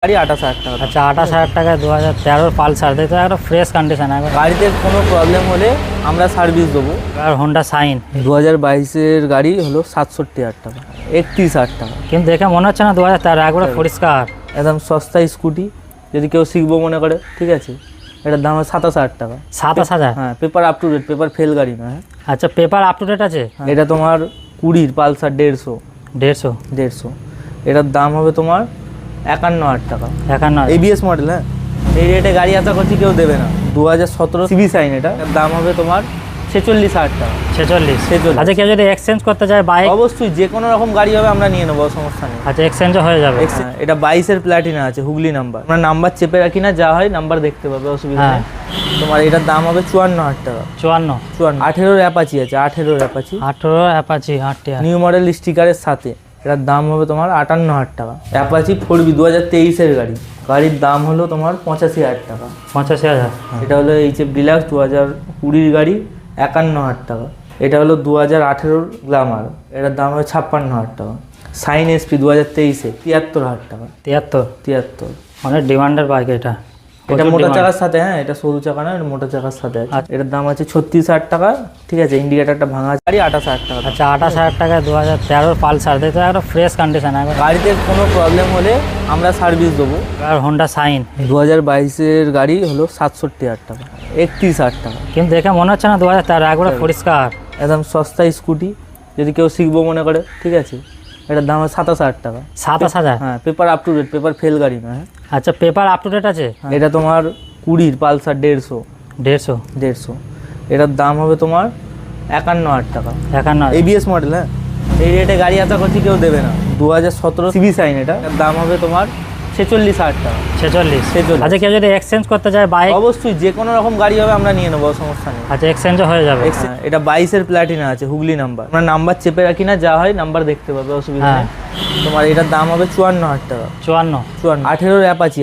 গাড়ি 28,000 টাকা। আচ্ছা 28,000 টাকায় 2013 পালসার, দেখতে একটা ফ্রেশ কন্ডিশন একবার। গাড়িতে কোনো প্রবলেম হলে আমরা সার্ভিস দেবো। আর হোন্ডা সাইন 2022-এর গাড়ি হলো 67,000 টাকা, 31,000 টাকা। কিন্তু দেখে মনে হচ্ছে না 2013, একবারে পরিষ্কার। একদম সস্তা স্কুটি, যদি কেউ শিখবো মনে করে, ঠিক আছে। এটার দাম হয় 27,000 টাকা। 27,000? হ্যাঁ, paper up to date, paper fail গাড়ি না। হ্যাঁ, আচ্ছা পেপার আপ টু ডেট আছে? এটা তোমার 20 পালসার 150? 150। এটার দাম হবে তোমার 51,000 টাকা। 51? ABS model. হ্যাঁ, এই রেটে গাড়ি আশা করছি কেউ দেবে না। 2017 সিবি সাইন, এটার দাম হবে তোমার 46,000 টাকা। 46? আচ্ছা কেউ যদি এক্সচেঞ্জ করতে চায় বাইক? অবশ্যই, যে কোনো রকম গাড়ি হবে আমরা নিয়ে নেবো, সমস্যা নেই। আচ্ছা এক্সচেঞ্জও হয়ে যাবে? এটা 22-এর প্ল্যাটিনা আছে, হুগলি নাম্বার। আমরা নাম্বার চেপে রাখি না, যা হয় নাম্বার দেখতে পাবে, অসুবিধা নেই। তোমার এটার দাম হবে 54,000 টাকা। 54? 18-এর অ্যাপাচি আছে, 18-এর অ্যাপাচি। 18 অ্যাপাচি 8 টাকা। নিউ মডেল স্টিকারের সাথে এটার দাম হবে তোমার 58,000 টাকা। অ্যাপাচি 4B 2023-এর গাড়ি। গাড়ির দাম হলো তোমার 85,000 টাকা। 85,000? এটা হলো এইচএফ ডিলাক্স 2020-এর গাড়ি, 51,000 টাকা। এটা হলো 2018-এর গ্ল্যামার, এটার দাম হবে 56,000 টাকা। সাইন এসপি 2023-এ 73,000 টাকা। 73? 73। অনেক ডিমান্ডের বাইক এটা। এটা মোটা চাকার সাথে। হ্যাঁ, এটা সরু চাকা না, এটা মোটা চাকার সাথে আছে। আচ্ছা। এটার দাম আছে 36,000 টাকা, ঠিক আছে। ইন্ডিকেটারটা ভাঙা আছে। গাড়ি 28,000 টাকা। আচ্ছা 28,000 টাকায় 2013 পালসার, দেখতে একটা ফ্রেশ কন্ডিশন একবার। গাড়িতে কোনো প্রবলেম হলে আমরা সার্ভিস দেবো। আর হোন্ডা সাইন 2022-এর গাড়ি হলো 67,000 টাকা, 31,000 টাকা। কিন্তু দেখে মনে হচ্ছে না 2013, একবারে পরিষ্কার। একদম সস্তা স্কুটি, যদি কেউ শিখবো মনে করে, ঠিক আছে। এটার দাম হয় 27,000 টাকা। 27,000? হ্যাঁ, paper up to date, paper fail গাড়ি না। হ্যাঁ, আচ্ছা পেপার আপ টু ডেট আছে? এটা তোমার 20 পালসার 150। 150? এটার দাম হবে তোমার 51,000 টাকা। 51? ABS model. হ্যাঁ, এই রেটে গাড়ি আশা করছি কেউ দেবে না। 2017 সিবি সাইন, এটার দাম হবে তোমার 46,000 টাকা। 46? আচ্ছা কেউ যদি এক্সচেঞ্জ করতে চায় বাইক? অবশ্যই, যে কোনো রকম গাড়ি হবে আমরা নিয়ে নেবো, সমস্যা নেই। আচ্ছা এক্সচেঞ্জও হয়ে যাবে? এটা 22-এর প্ল্যাটিনা আছে, হুগলি নাম্বার। আমরা নাম্বার চেপে রাখি না, যা হয় নাম্বার দেখতে পাবে, অসুবিধা নেই। তোমার এটার দাম হবে 54,000 টাকা। 54? 18-এর অ্যাপাচি